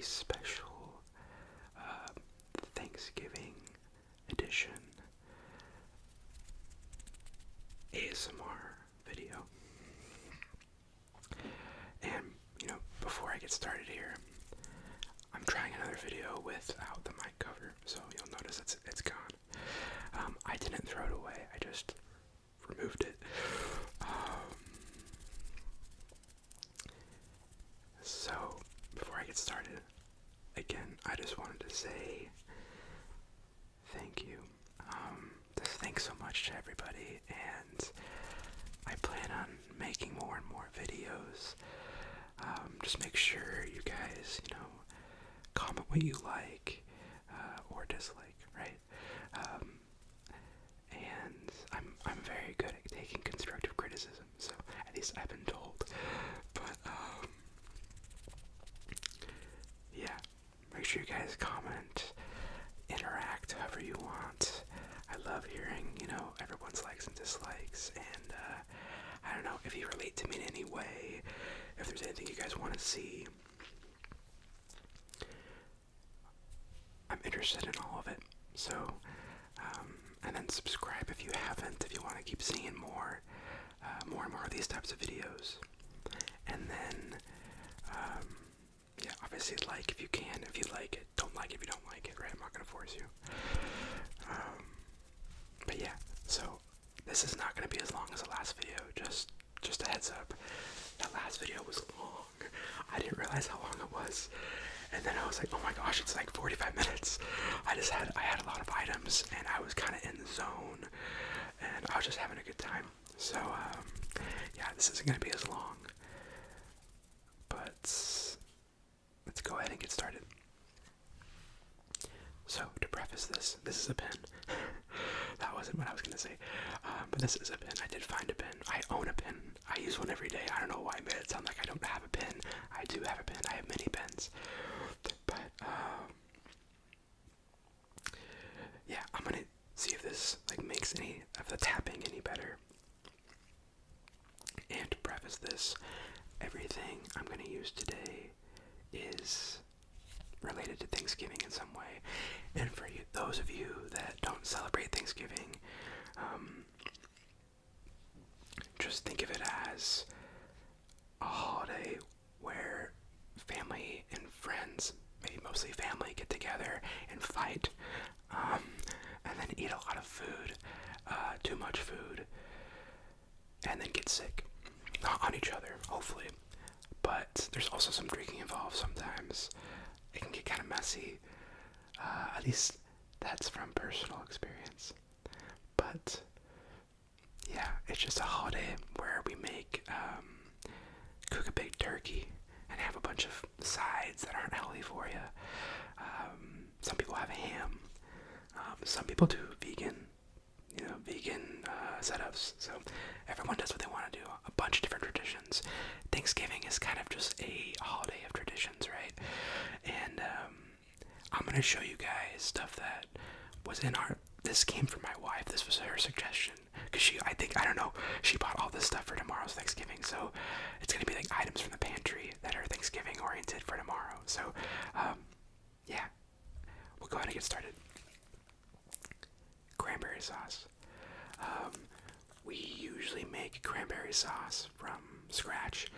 special Thanksgiving edition ASMR video. And, before I get started here, I'm trying another video without the mic cover, so you'll notice it's gone. I didn't throw it away, I just removed it. So, before I get started, again, I just wanted to say thank you. Just thanks so much to everybody, and I plan on making more and more videos. Just make sure you guys, comment what you like or dislike, right? And I'm very good at taking constructive criticism, so at least I've been told. But yeah, make sure you guys comment, interact however you want. I love hearing, everyone's likes and dislikes, and I don't know if you relate to me in any way, if there's anything you guys want to see. I'm interested in all of it, so, and then subscribe if you haven't, if you want to keep seeing more and more of these types of videos. And then, yeah, obviously like if you can, if you like it, don't like it if you don't like it, right? I'm not going to force you. But yeah, so this is not going to be as long as the last video, just a heads up. That last video was long. I didn't realize how long it was. And then I was like, oh my gosh, it's like 45 minutes. I had a lot of items, and I was kind of in the zone, and I was just having a good time. So, yeah, this isn't going to be as long. But let's go ahead and get started. So, to preface this is a pen. That wasn't what I was going to say. But this is a pen. I did find a pen. I own a pen. I use one every day. I don't know why I made it sound like I don't have a pen. I do have a pen. I have many pens. But, yeah, I'm going to see if this, makes any of the tapping any better. And to preface this, everything I'm going to use today is related to Thanksgiving in some way. And for you, those of you that don't celebrate Thanksgiving, just think of it as a holiday where family and friends, maybe mostly family, get together and fight, and then eat a lot of food, too much food, and then get sick. Not on each other, hopefully, but there's also some drinking involved sometimes. It can get kind of messy. At least that's from personal experience. But yeah, it's just a holiday where we cook a big turkey and have a bunch of sides that aren't healthy for you. Some people have ham. Some people do vegan setups. So everyone does what they want to do. A bunch of different traditions. Thanksgiving is kind of just a holiday of traditions, right? And I'm going to show you guys stuff that was in this came from my wife. This was her suggestion. Because she bought all this stuff for tomorrow's Thanksgiving. So it's going to be items from the pantry that are Thanksgiving oriented for tomorrow. So, yeah, we'll go ahead and get started. Cranberry sauce. We usually make cranberry sauce from scratch,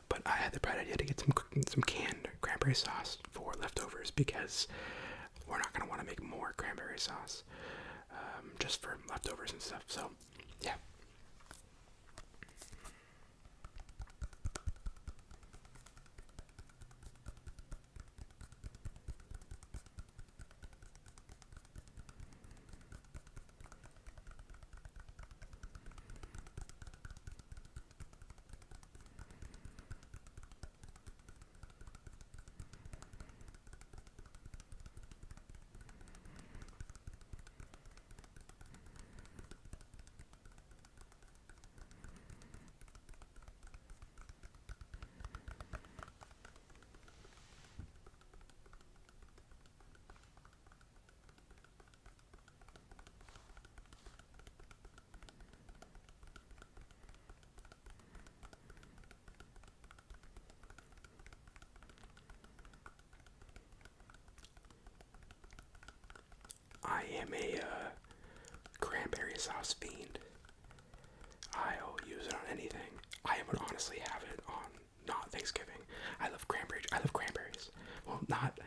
but I had the bright idea to get some canned cranberry sauce for leftovers because we're not going to want to make more cranberry sauce just for leftovers and stuff. So, yeah. I'm a cranberry sauce fiend. I'll use it on anything. I would honestly have it on not Thanksgiving. I love cranberry. I love cranberries. Well, not.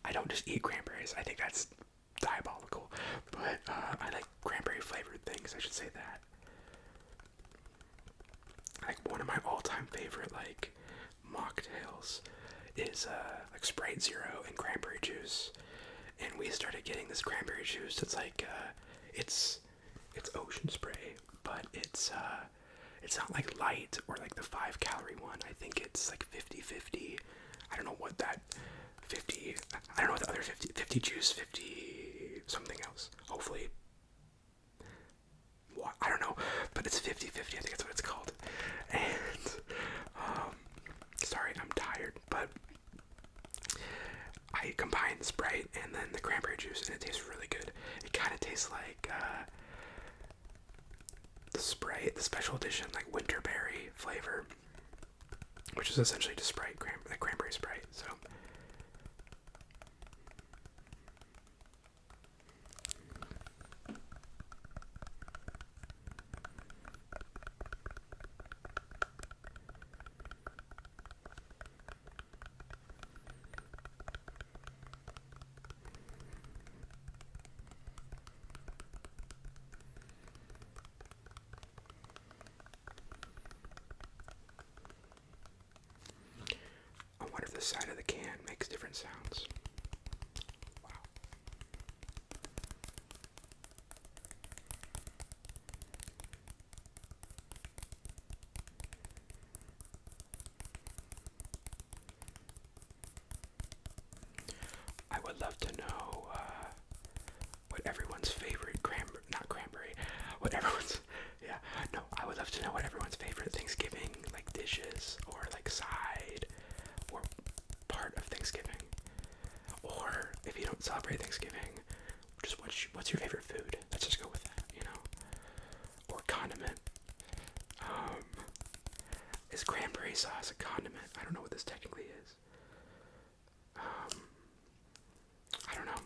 I don't just eat cranberries. I think that's diabolical. But I like cranberry flavored things. I should say that. Like one of my all-time favorite like mocktails is like Sprite Zero and cranberry juice. And we started getting this cranberry juice. It's like it's ocean spray, but it's not like light or like the 5 calorie one. I think it's like 50-50. I don't know what that 50. I don't know what the other 50 juice, 50 something else. Hopefully, what I don't know, but it's 50-50. I think that's what it's called. And sorry, I'm tired, but I combine the Sprite and then the cranberry juice, and it tastes really good. It kind of tastes like the Sprite, the special edition, like winterberry flavor, which is essentially just Sprite, cranberry Sprite. So. I wonder if the side of the can makes different sounds. Wow. I would love to know what everyone's favorite I would love to know what everyone's favorite Thanksgiving like dishes or like side or part of Thanksgiving, or if you don't celebrate Thanksgiving, just what's your favorite food? Let's just go with that, or condiment. Is cranberry sauce a condiment? I don't know what this technically is. I don't know.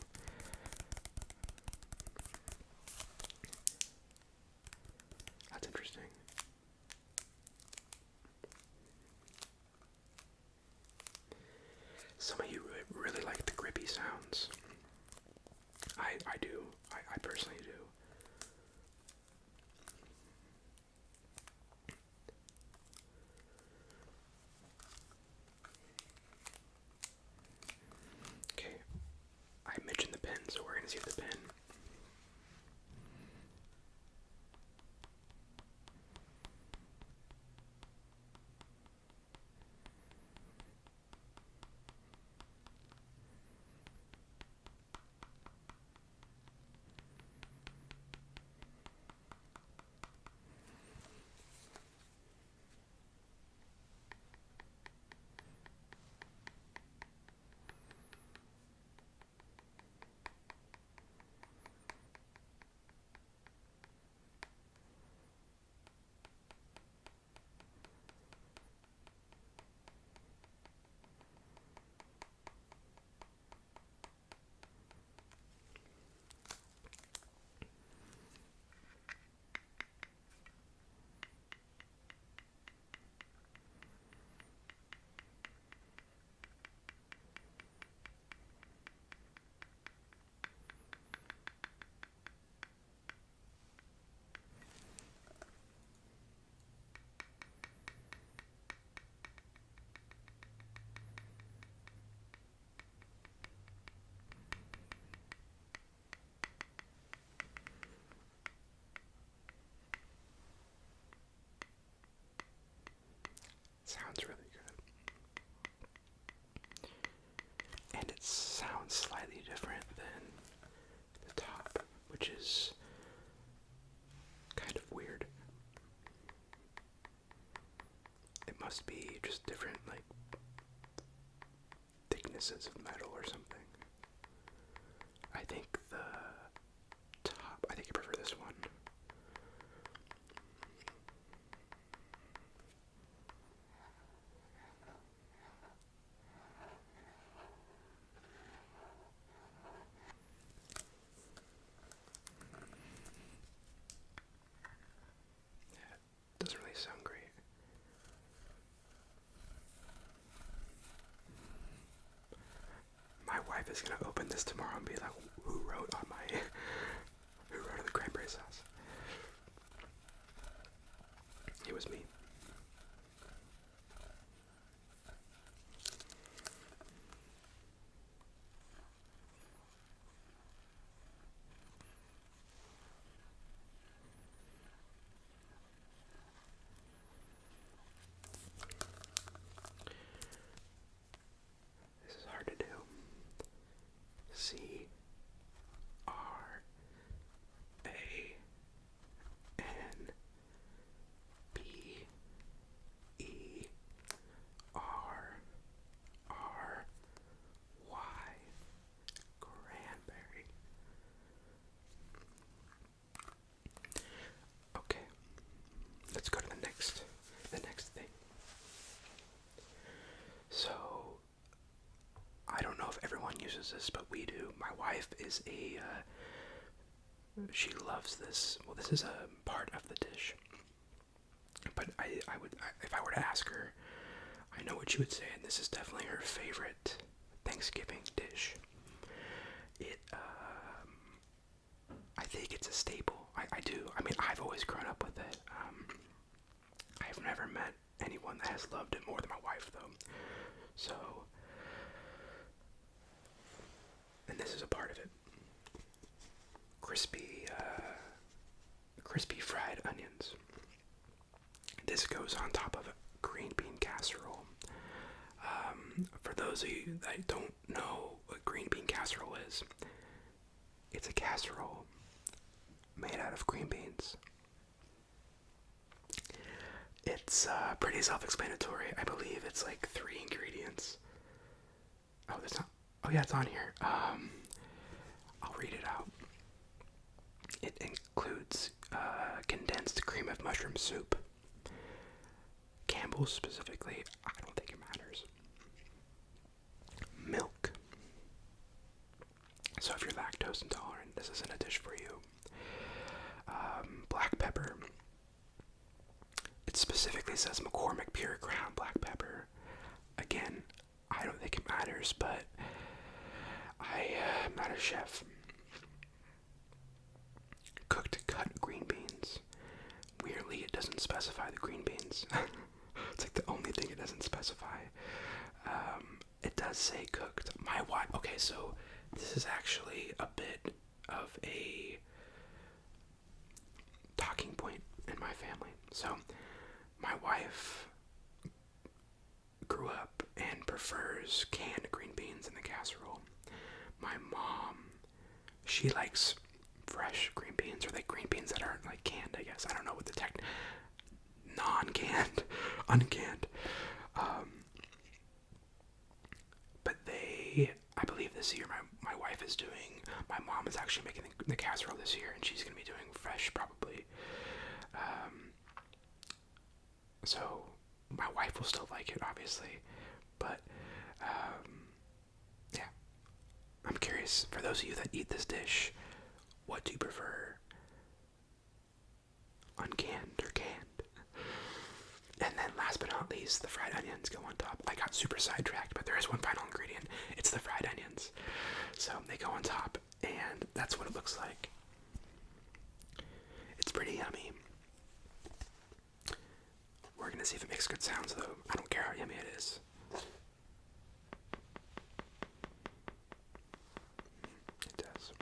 That's interesting. Some of you really like the grippy sounds. I do. I personally do. Okay. I mentioned the pen, so we're going to see the pen. Sounds really good. And it sounds slightly different than the top, which is kind of weird. It must be just different, like, thicknesses of metal or something. I think the top, I think I prefer this one. is gonna open this tomorrow and be like, who wrote on the cranberry sauce? It was me. This is hard to do. Cranberry. Cranberry. Okay, let's go to the next thing. So, I don't know if everyone uses this, but we do. My wife is she loves this. Well, this is a part of the dish. But if I were to ask her, I know what she would say, and this is definitely her favorite Thanksgiving dish. I think it's a staple. I do. I mean, I've always grown up with it. I've never met anyone that has loved it more than my wife, though. So, and this is a part of it. Crispy fried onions. This goes on top of a green bean casserole. For those of you that don't know what green bean casserole is, it's a casserole made out of green beans. It's pretty self-explanatory. I believe it's like 3 ingredients. Oh, there's not. Oh yeah, it's on here. I'll read it out. It includes condensed cream of mushroom soup. Campbell's specifically, I don't think it matters. Milk. So if you're lactose intolerant, this isn't a dish for you. Black pepper. It specifically says McCormick Pure Ground Black Pepper. Again, I don't think it matters, but I'm not a chef. Cooked cut green beans. Weirdly, it doesn't specify the green beans. It's like the only thing it doesn't specify. It does say cooked. My wife. Okay, so this is actually a bit of a talking point in my family. So, my wife grew up and prefers canned green beans in the casserole. My mom, she likes fresh green beans, or like green beans that aren't like canned, I guess. I don't know what the non-canned, uncanned. But I believe this year my wife is doing, my mom is actually making the casserole this year, and she's going to be doing fresh probably. So my wife will still like it, obviously, but yeah. I'm curious, for those of you that eat this dish, what do you prefer? Uncanned or canned? And then last but not least, the fried onions go on top. I got super sidetracked, but there is one final ingredient. It's the fried onions. So they go on top, and that's what it looks like. It's pretty yummy. We're gonna see if it makes good sounds, though. I don't care how yummy it is. It does.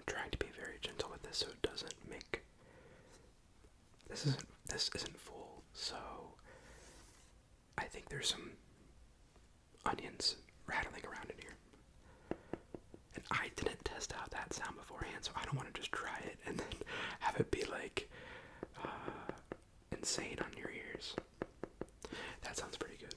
Trying to be very gentle with this so it doesn't make this isn't full, so I think there's some rattling around in here. And I didn't test out that sound beforehand, so I don't want to just try it and then have it be like insane on your ears. That sounds pretty good.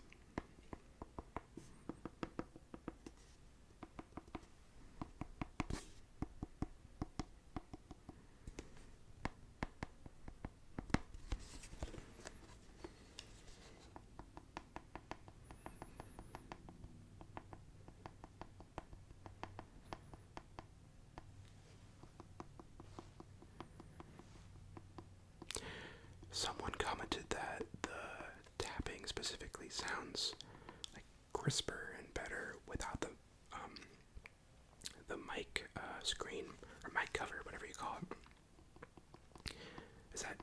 Someone commented that the tapping specifically sounds like crisper and better without the mic screen or mic cover, whatever you call it. Is that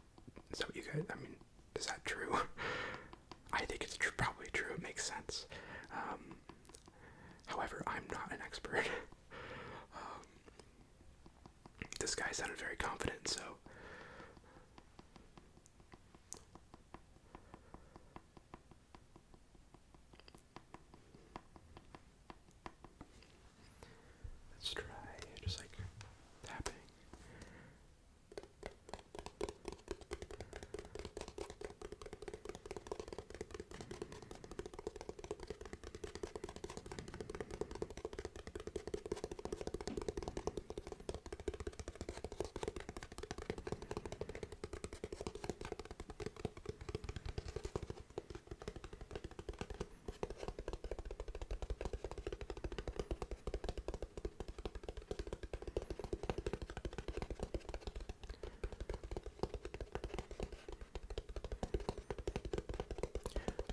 what you guys? I mean, is that true? I think it's probably true. It makes sense. However, I'm not an expert. This guy sounded very confident, so. Let's try just like tapping.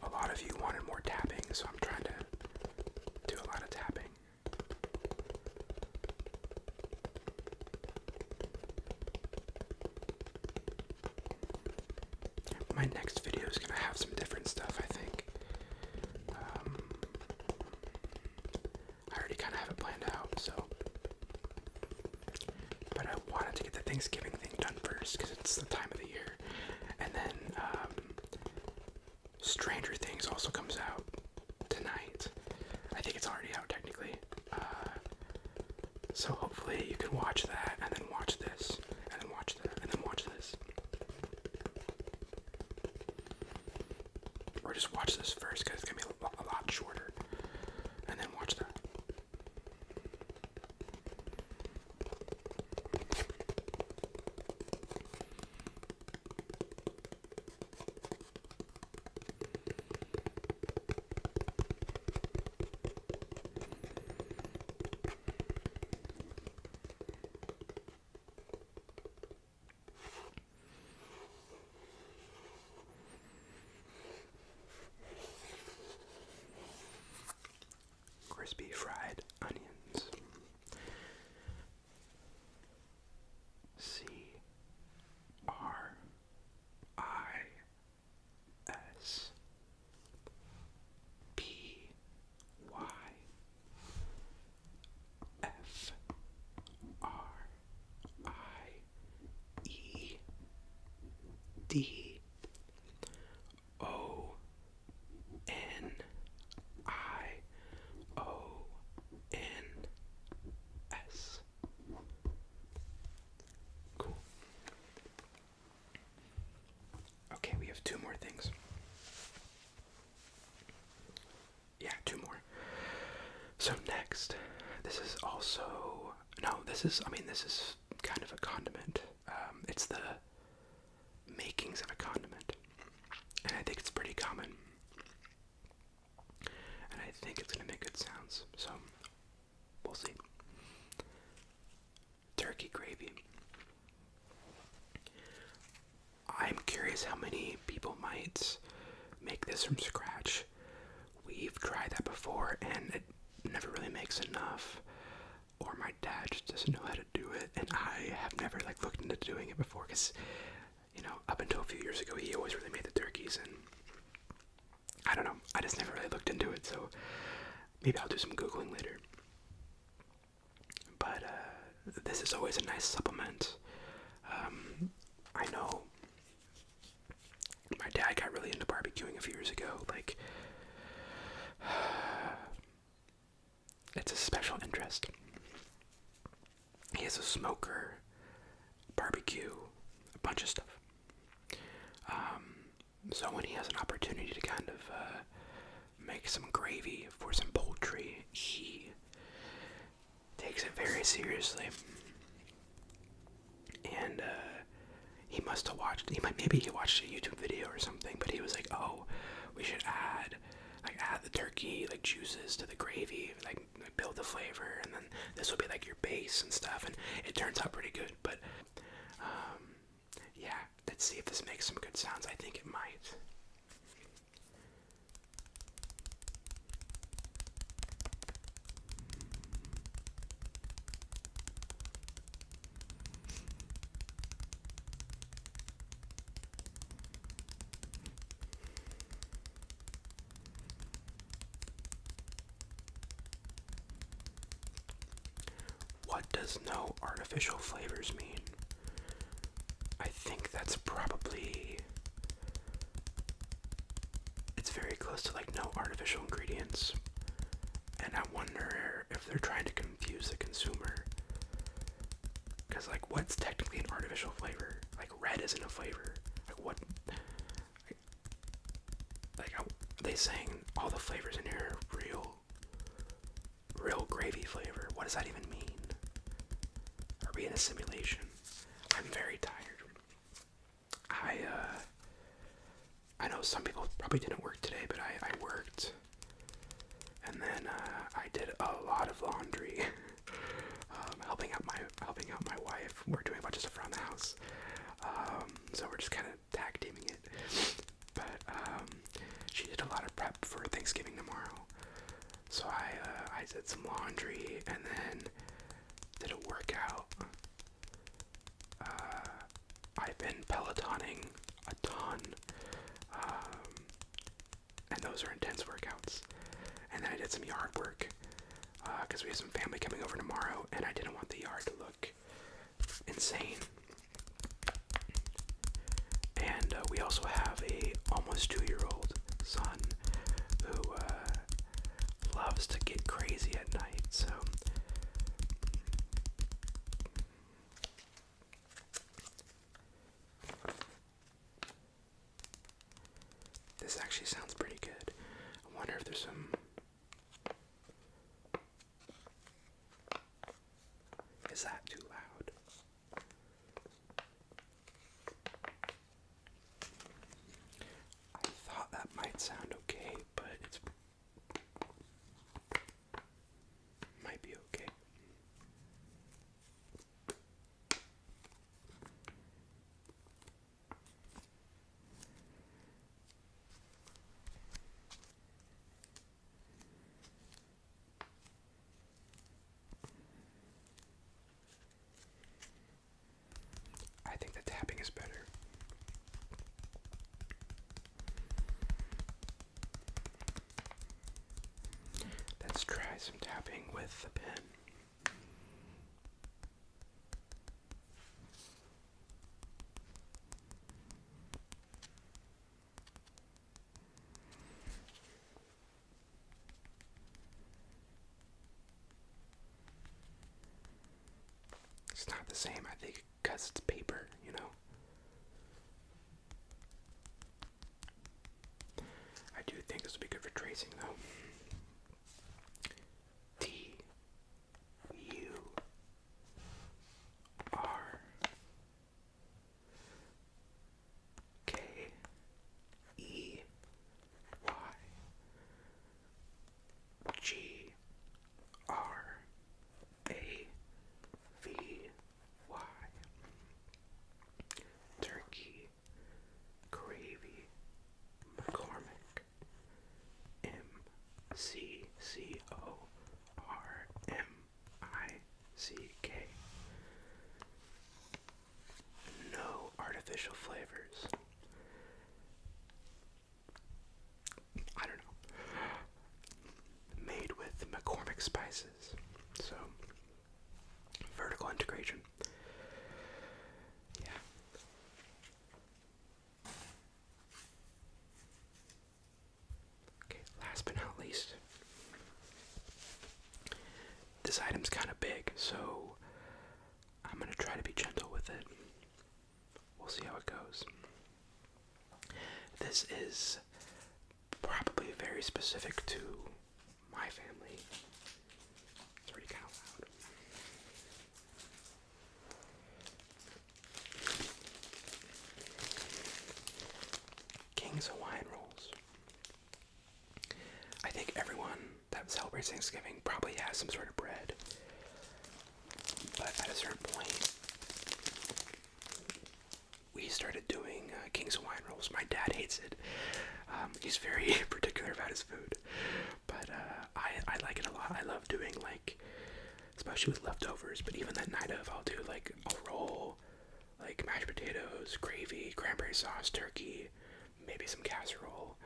A lot of you wanted more tapping, so I'm trying to do a lot of tapping. My next video is going to have some different stuff, I think. I already kind of have it planned out, so. But I wanted to get the Thanksgiving thing done first, because it's the time of the year. And then, Stranger Things also comes out tonight. I think it's already out technically. So hopefully you can watch that and then watch this and then watch that and then watch this. Or just watch this first because it's going to be a lot shorter. And then watch that. Crispy fried onions. Crispyfriedonions. Cool. Okay, we have two more things. Yeah, two more. So next, this is kind of a condiment. It's the makings of a condiment. And I think it's pretty common. And I think it's going to make good sounds. So, we'll see. Turkey gravy. I'm curious how many people might make this from scratch. We've tried that before, and it never really makes enough. Or my dad just doesn't know how to do it, and I have never looked into doing it before, because up until a few years ago, he always really made the turkeys, and I don't know, I just never really looked into it, so maybe I'll do some Googling later. But this is always a nice supplement. I know my dad got really into barbecuing a few years ago, best. He has a smoker, barbecue, a bunch of stuff. So when he has an opportunity to kind of make some gravy for some poultry, he takes it very seriously. And he must have watched, maybe he watched a YouTube video or something, but he was like, oh, we should add the turkey, like, juices to the gravy, like build the flavor, and then this will be like your base and stuff, and it turns out pretty good. But yeah, let's see if this makes some good sounds. I think it might. What does no artificial flavors mean? I think that's probably, it's very close to like no artificial ingredients. And I wonder if they're trying to confuse the consumer. Because, like, what's technically an artificial flavor? Like, red isn't a flavor. Like, what? Like, are they saying all the flavors in here are real gravy flavor? What does that even mean? Are we in a simulation? I'm very tired. I know some people probably didn't work today, but I worked. And then I did a lot of laundry, helping out my wife. We're doing a bunch of stuff around the house, so we're just kind of tag teaming it. But she did a lot of prep for Thanksgiving tomorrow, so I did some laundry and then did a workout. I've been Pelotoning a ton, and those are intense workouts. And then I did some yard work, because we have some family coming over tomorrow, and I didn't want the yard to look insane. And we also have a almost 2-year-old son who loves to get crazy at night, so this actually sounds pretty good. I wonder if there's some... Is that too loud? I thought that might sound okay, but it might be okay. I think the tapping is better. Let's try some tapping with the pen. It's not the same, I think, because it's paper, you know? I do think this will be good for tracing, though. Turkey, gravy, McCormick, MCCORMICK. No artificial flavors. I don't know. Made with McCormick spices. So, vertical integration. Yeah. Okay, last but not least, this item's kind of big, so I'm going to try to be gentle with it. We'll see how it goes. This is probably very specific to my family. It's already kind of loud. King's Hawaiian rolls. I think everyone that celebrates Thanksgiving probably has some sort of bread. But at a certain point, we started doing King's Hawaiian rolls. My dad hates it. He's very particular about his food. But I like it a lot. I love doing, like, especially with leftovers, but even that night of, I'll do, like, a roll, like mashed potatoes, gravy, cranberry sauce, turkey, maybe some casserole.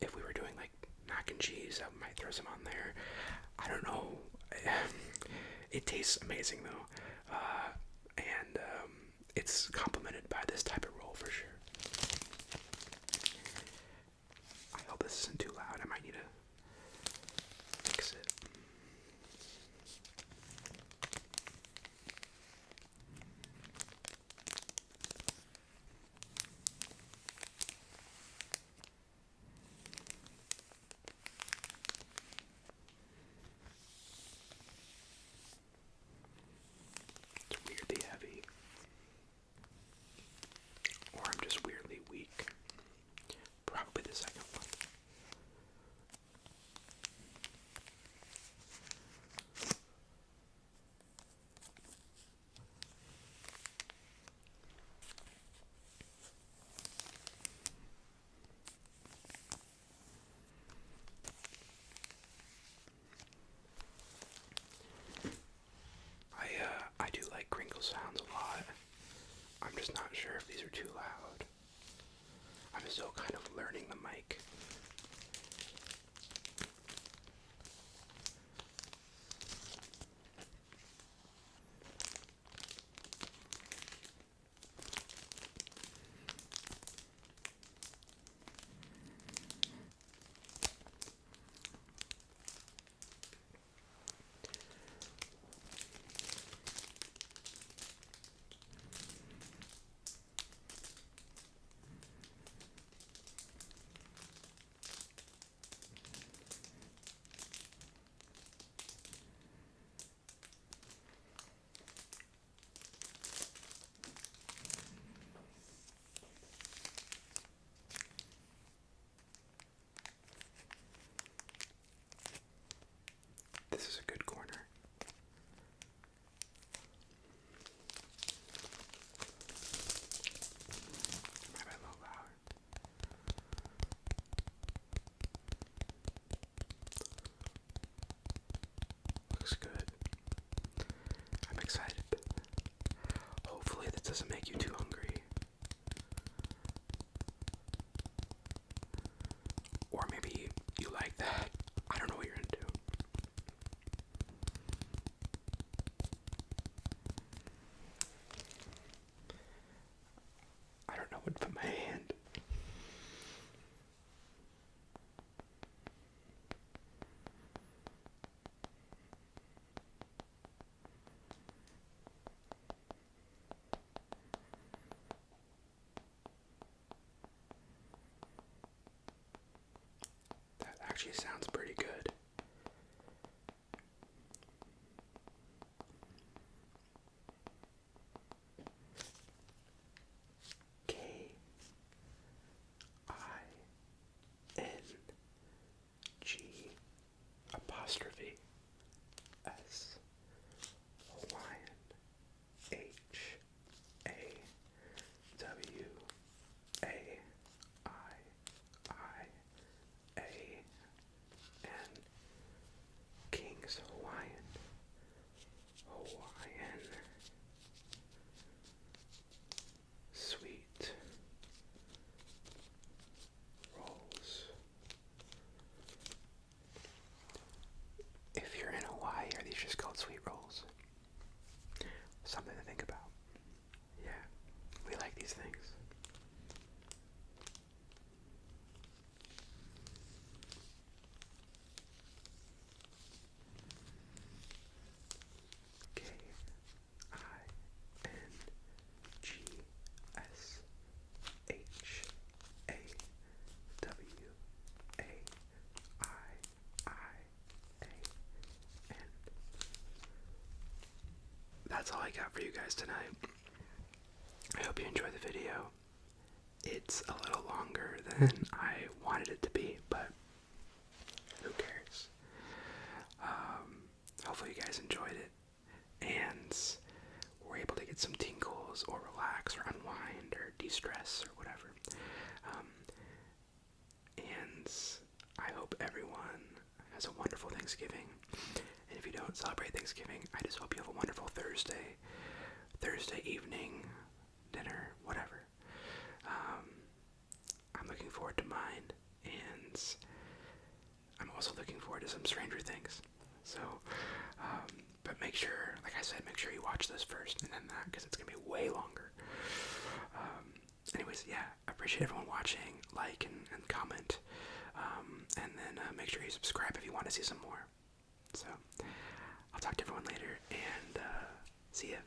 If we were doing, like, mac and cheese, I might throw some on there. I don't know. It tastes amazing, though. And it's complemented by this type of roll for sure. I hope this isn't too loud. I might need to fix it. It's weirdly heavy. Or I'm just weirdly weak. Probably the second one. I do like crinkle sounds a lot. I'm just not sure if these are too loud. I'm still kind of learning the mic. This is a good corner. Maybe a little louder. Looks good. I'm excited. Hopefully this doesn't make you too hungry. Or maybe you like that. I don't know what you're into. I don't know what to put my hand. That actually sounds pretty good. K-I-N-G' Hawaiian Hawaiian I got for you guys tonight. I hope you enjoyed the video. It's a little longer than I wanted it to be, but who cares? Hopefully you guys enjoyed it, and were able to get some tingles, or relax, or unwind, or de-stress, or whatever. And I hope everyone has a wonderful Thanksgiving. And if you don't celebrate Thanksgiving, I just hope you have a wonderful Thursday evening, dinner, whatever. I'm looking forward to mine, and I'm also looking forward to some Stranger Things. So, but make sure, like I said, make sure you watch this first and then that, because it's going to be way longer. Anyways, yeah, I appreciate everyone watching. Like and comment. And then make sure you subscribe if you want to see some more. So, I'll talk to everyone later, and see ya.